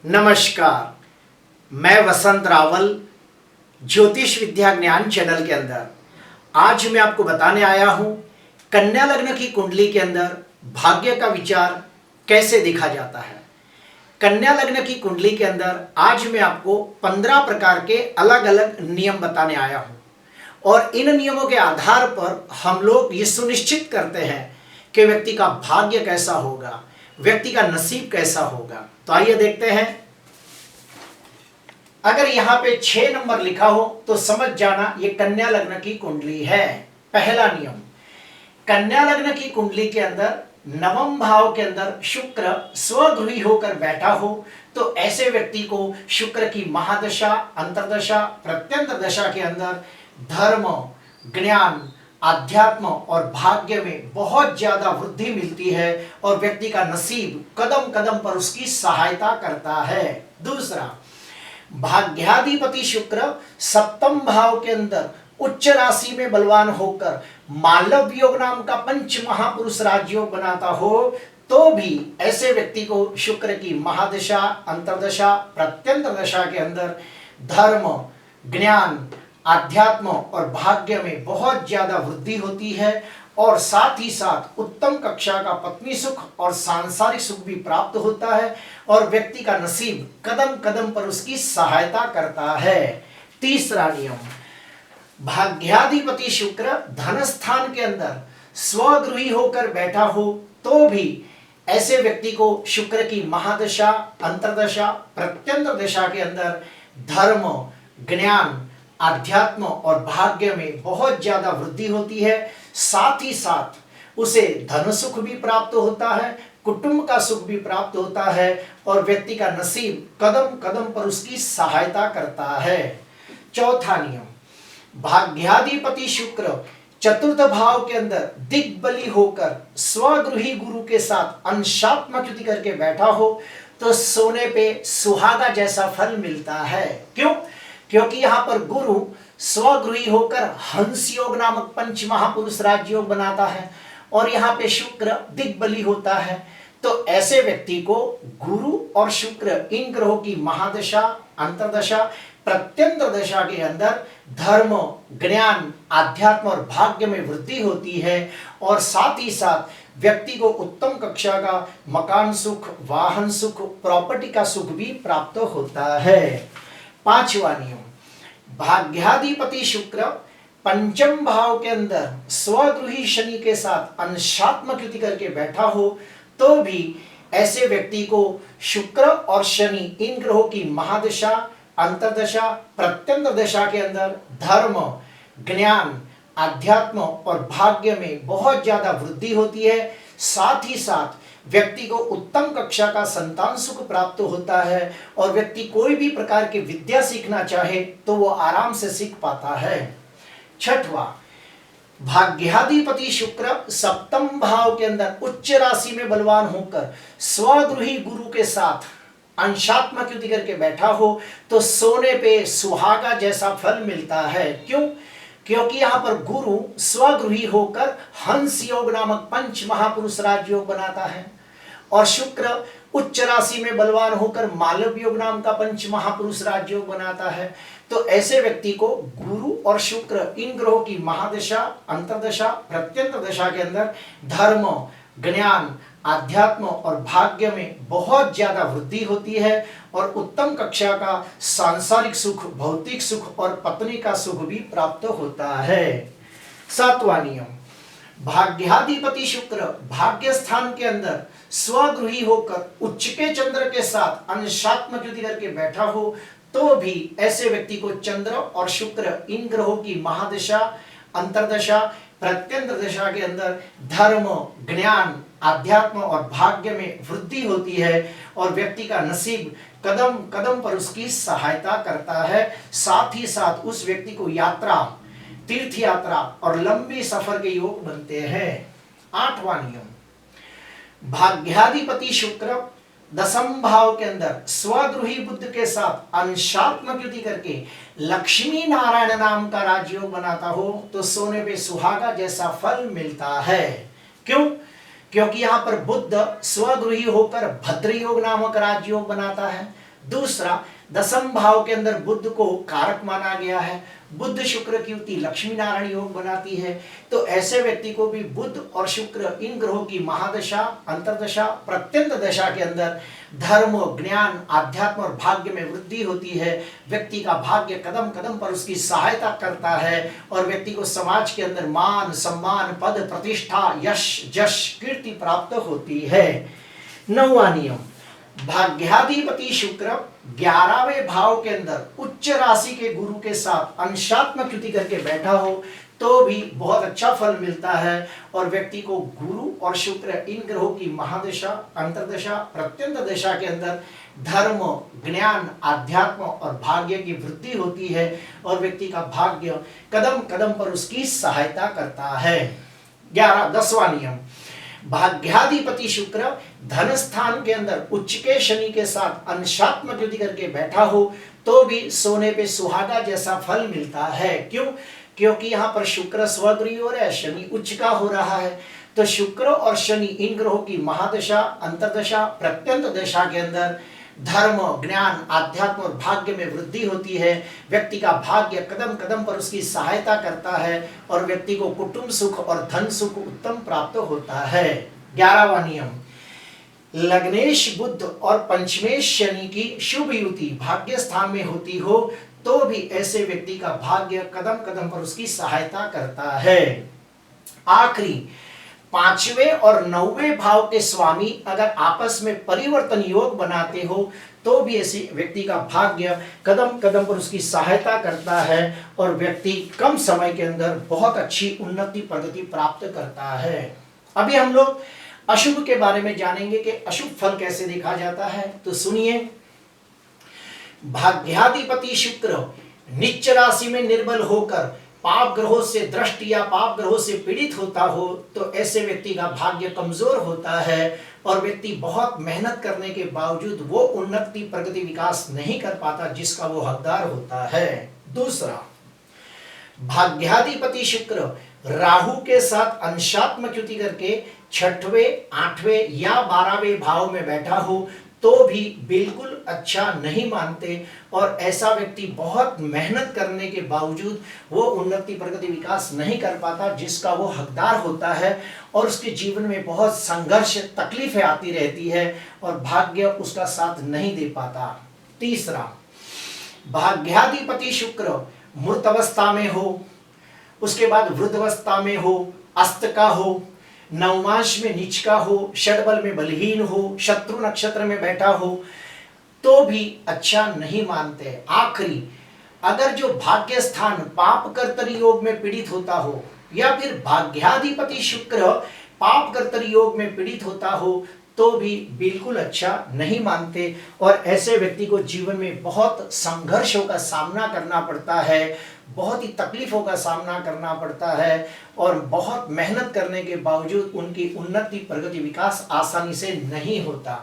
नमस्कार, मैं वसंत रावल ज्योतिष विद्या ज्ञान चैनल के अंदर आज मैं आपको बताने आया हूं कन्या लग्न की कुंडली के अंदर भाग्य का विचार कैसे देखा जाता है। कन्या लग्न की कुंडली के अंदर आज मैं आपको 15 प्रकार के अलग अलग नियम बताने आया हूं और इन नियमों के आधार पर हम लोग ये सुनिश्चित करते हैं कि व्यक्ति का भाग्य कैसा होगा, व्यक्ति का नसीब कैसा होगा। तो आइए देखते हैं। अगर यहां पे 6 नंबर लिखा हो तो समझ जाना ये कन्या लग्न की कुंडली है। पहला नियम, कन्या लग्न की कुंडली के अंदर नवम भाव के अंदर शुक्र स्वगृही होकर बैठा हो तो ऐसे व्यक्ति को शुक्र की महादशा, अंतर्दशा, प्रत्यंतर दशा के अंदर धर्म, ज्ञान, आध्यात्म और भाग्य में बहुत ज्यादा वृद्धि मिलती है और व्यक्ति का नसीब कदम कदम पर उसकी सहायता करता है। दूसरा, भाग्याधिपति शुक्र सप्तम भाव के अंदर उच्च राशि में बलवान होकर मालव योग नाम का पंच महापुरुष राजयोग बनाता हो तो भी ऐसे व्यक्ति को शुक्र की महादशा, अंतर्दशा, प्रत्यंतर दशा के अंदर धर्म, ज्ञान, आध्यात्म और भाग्य में बहुत ज्यादा वृद्धि होती है और साथ ही साथ उत्तम कक्षा का पत्नी सुख और सांसारिक सुख भी प्राप्त होता है और व्यक्ति का नसीब कदम कदम पर उसकी सहायता करता है। तीसरा नियम, भाग्याधिपति शुक्र धन स्थान के अंदर स्वगृही होकर बैठा हो तो भी ऐसे व्यक्ति को शुक्र की महादशा, अंतर्दशा, प्रत्यंतर दशा के अंदर धर्म, ज्ञान, आध्यात्म और भाग्य में बहुत ज्यादा वृद्धि होती है। साथ ही साथ उसे धन सुख भी प्राप्त होता है, कुटुंब का सुख भी प्राप्त होता है और व्यक्ति का नसीब कदम कदम पर उसकी सहायता करता है। चौथा नियम, भाग्याधिपति शुक्र चतुर्थ भाव के अंदर दिग्बली होकर स्वगृही गुरु के साथ अंशात्मक युति करके बैठा हो तो सोने पे सुहागा जैसा फल मिलता है। क्यों? क्योंकि यहां पर गुरु स्वगृही होकर हंस योग नामक पंच महापुरुष राजयोग बनाता है और यहां पे शुक्र दिग्बली होता है तो ऐसे व्यक्ति को गुरु और शुक्र इन ग्रहों की महादशा, अंतर्दशा, प्रत्यंतर दशा के अंदर धर्म, ज्ञान, आध्यात्म और भाग्य में वृद्धि होती है और साथ ही साथ व्यक्ति को उत्तम कक्षा का मकान सुख, वाहन सुख, प्रॉपर्टी का सुख भी प्राप्त होता है। पांचवा नियम, भाग्याधिपति शुक्र पंचम भाव के अंदर स्वगृही शनि के साथ अंशात्मक युति करके बैठा हो तो भी ऐसे व्यक्ति को शुक्र और शनि इन ग्रहों की महादशा, अंतर्दशा, प्रत्यंतर दशा के अंदर धर्म, ज्ञान, आध्यात्म और भाग्य में बहुत ज्यादा वृद्धि होती है। साथ ही साथ व्यक्ति को उत्तम कक्षा का संतान सुख प्राप्त होता है और व्यक्ति कोई भी प्रकार की विद्या सीखना चाहे तो वो आराम से सीख पाता है। छठवां, भाग्याधिपति शुक्र सप्तम भाव के अंदर उच्च राशि में बलवान होकर स्वगृही गुरु के साथ अंशात्मक युति करके बैठा हो तो सोने पे सुहागा जैसा फल मिलता है। क्यों? क्योंकि यहां पर गुरु स्वगृही होकर हंस योग नामक पंच महापुरुष राजयोग बनाता है और शुक्र उच्च राशि में बलवान होकर मालव योग नाम का पंच महापुरुष राजयोग बनाता है तो ऐसे व्यक्ति को गुरु और शुक्र इन ग्रहों की महादशा, अंतर्दशा, प्रत्यंतर दशा के अंदर धर्म, ज्ञान, आध्यात्म और भाग्य में बहुत ज्यादा वृद्धि होती है और उत्तम कक्षा का सांसारिक सुख, भौतिक सुख और पत्नी का सुख भी प्राप्त होता है। सातवां नियम, भाग्याधिपति शुक्र भाग्य स्थान के अंदर स्वगृही होकर उच्च के चंद्र के साथ अंशात्मक युति करके बैठा हो तो भी ऐसे व्यक्ति को चंद्र और शुक्र इन ग्रहों की महादशा, अंतर्दशा, प्रत्यंतर दशा के अंदर धर्म, ज्ञान, आध्यात्म और भाग्य में वृद्धि होती है और व्यक्ति का नसीब कदम कदम पर उसकी सहायता करता है। साथ ही साथ उस व्यक्ति को यात्रा, तीर्थ यात्रा और लंबी सफर के योग बनते हैं। आठवां नियम, भाग्याधिपति शुक्र दसम भाव के अंदर स्वगृही बुध के साथ अंशात्मक युति करके लक्ष्मी नारायण नाम का राजयोग बनाता हो तो सोने पे सुहागा जैसा फल मिलता है। क्यों? क्योंकि यहां पर बुध स्वगृही होकर भद्र योग नामक राजयोग बनाता है दूसरा, दसम भाव के अंदर बुध को कारक माना गया है। बुध शुक्र की युति लक्ष्मी नारायण योग बनाती है। तो ऐसे व्यक्ति को भी बुध और शुक्र इन ग्रहों की महादशा, अंतरदशा, प्रत्यंत दशा के अंदर धर्म, ज्ञान, आध्यात्म और भाग्य में वृद्धि होती है। व्यक्ति का भाग्य कदम कदम पर उसकी सहायता करता है और व्यक्ति को समाज के अंदर मान, सम्मान, पद, प्रतिष्ठा, यश, जश, कीर्ति प्राप्त होती है। 9वां नियम, भाग्याधिपति शुक्र 11वें भाव के अंदर उच्च राशि के गुरु के साथ अंशात्मक युति करके बैठा हो तो भी बहुत अच्छा फल मिलता है और व्यक्ति को गुरु और शुक्र इन ग्रहों की महादशा, अंतरदशा, प्रत्यंत दशा के अंदर धर्म, ज्ञान, आध्यात्म और भाग्य की वृद्धि होती है और व्यक्ति का भाग्य कदम कदम पर उसकी सहायता करता है। 10वां नियम, भाग्याधिपति शुक्र धन स्थान के अंदर उच्च के शनि के साथ अंशात्मक युति करके बैठा हो तो भी सोने पे सुहागा जैसा फल मिलता है। क्यों? क्योंकि यहाँ पर शुक्र स्वगृही हो रहा है, शनि उच्च का हो रहा है। तो शुक्र और शनि इन ग्रहों की महादशा, अंतरदशा, प्रत्यंत दशा के अंदर धर्म, ज्ञान, आध्यात्म और भाग्य में वृद्धि होती है। व्यक्ति का भाग्य कदम कदम पर उसकी सहायता करता है और व्यक्ति को कुटुंब सुख और धन सुख उत्तम प्राप्त होता है। 11वां नियम, लग्नेश बुध और पंचमेश शनि की शुभ युति भाग्य स्थान में होती हो तो भी ऐसे व्यक्ति का भाग्य कदम कदम पर उसकी सहायता करता है। आखिरी, 5वें और 9वें भाव के स्वामी अगर आपस में परिवर्तन योग बनाते हो तो भी ऐसे व्यक्ति का भाग्य कदम कदम पर उसकी सहायता करता है और व्यक्ति कम समय के अंदर बहुत अच्छी उन्नति प्रगति प्राप्त करता है। अभी हम लोग अशुभ के बारे में जानेंगे कि अशुभ फल कैसे देखा जाता है। तो सुनिए, भाग्याधिपति शुक्र नीच राशि में निर्बल होकर पाप ग्रहों से दृष्ट या पाप ग्रहों से पीड़ित होता हो तो ऐसे व्यक्ति का भाग्य कमजोर होता है और व्यक्ति बहुत मेहनत करने के बावजूद वो उन्नति प्रगति विकास नहीं कर पाता जिसका वो हकदार होता है। दूसरा, भाग्याधिपति शुक्र राहु के साथ अंशात्मक युति करके 6वें, 8वें या 12वें भाव में बैठा हो तो भी बिल्कुल अच्छा नहीं मानते और ऐसा व्यक्ति बहुत मेहनत करने के बावजूद वो उन्नति प्रगति विकास नहीं कर पाता जिसका वो हकदार होता है और उसके जीवन में बहुत संघर्ष, तकलीफें आती रहती है और भाग्य उसका साथ नहीं दे पाता। तीसरा, भाग्याधिपति शुक्र मूर्त अवस्था में हो, उसके बाद वृद्धावस्था में हो, अस्त का हो, नवमांश में नीच का हो, षडबल में बलहीन हो, शत्रु नक्षत्र में बैठा हो तो भी अच्छा नहीं मानते। आखिरी, अगर जो भाग्य स्थान पाप कर्तरी योग में पीड़ित होता हो या फिर भाग्याधिपति शुक्र पाप कर्तरी योग में पीड़ित होता हो तो भी बिल्कुल अच्छा नहीं मानते और ऐसे व्यक्ति को जीवन में बहुत संघर्षों का सामना करना पड़ता है, बहुत ही तकलीफों का सामना करना पड़ता है और बहुत मेहनत करने के बावजूद उनकी उन्नति प्रगति विकास आसानी से नहीं होता।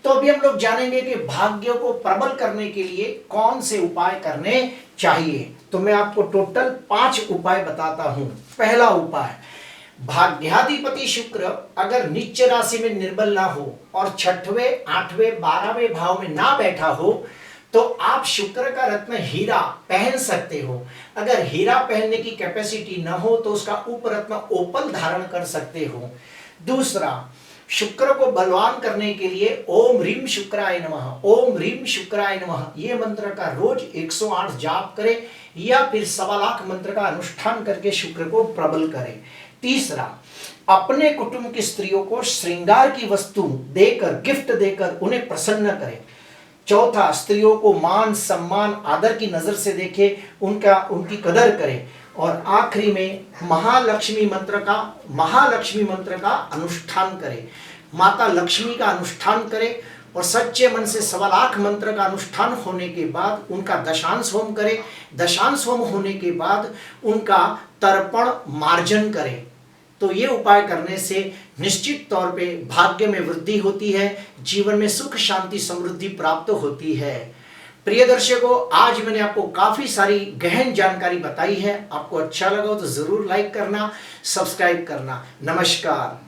तो अभी हम लोग जानेंगे कि भाग्य को प्रबल करने के लिए कौन से उपाय करने चाहिए। तो मैं आपको टोटल 5 उपाय बताता हूं। पहला उपाय, भाग्याधिपति शुक्र अगर नीच राशि में निर्बल ना हो और 6वें, 8वें, 12वें भाव में ना बैठा हो तो आप शुक्र का रत्न हीरा पहन सकते हो। अगर हीरा पहनने की कैपेसिटी ना हो तो उसका उपरत्न ओपल धारण कर सकते हो। दूसरा, शुक्र को बलवान करने के लिए ओम ह्रीम शुक्राय नमः, ओम ह्रीम शुक्राय नमः ये मंत्र का रोज 108 जाप करें या फिर 1.25 लाख मंत्र का अनुष्ठान करके शुक्र को प्रबल करें। तीसरा, अपने कुटुंब की स्त्रियों को श्रृंगार की वस्तु देकर, गिफ्ट देकर उन्हें प्रसन्न करें। चौथा, स्त्रियों को मान, सम्मान, आदर की नजर से देखे, उनकी कदर करें। और आखिरी में महालक्ष्मी मंत्र का अनुष्ठान करें। माता लक्ष्मी का अनुष्ठान करें और सच्चे मन से 1.25 लाख मंत्र का अनुष्ठान होने के बाद उनका दशांश होम करें। दशांश होम होने के बाद उनका तर्पण मार्जन करें। तो ये उपाय करने से निश्चित तौर पे भाग्य में वृद्धि होती है, जीवन में सुख शांति समृद्धि प्राप्त होती है। प्रिय दर्शकों, आज मैंने आपको काफी सारी गहन जानकारी बताई है। आपको अच्छा लगा तो जरूर लाइक करना, सब्सक्राइब करना। नमस्कार।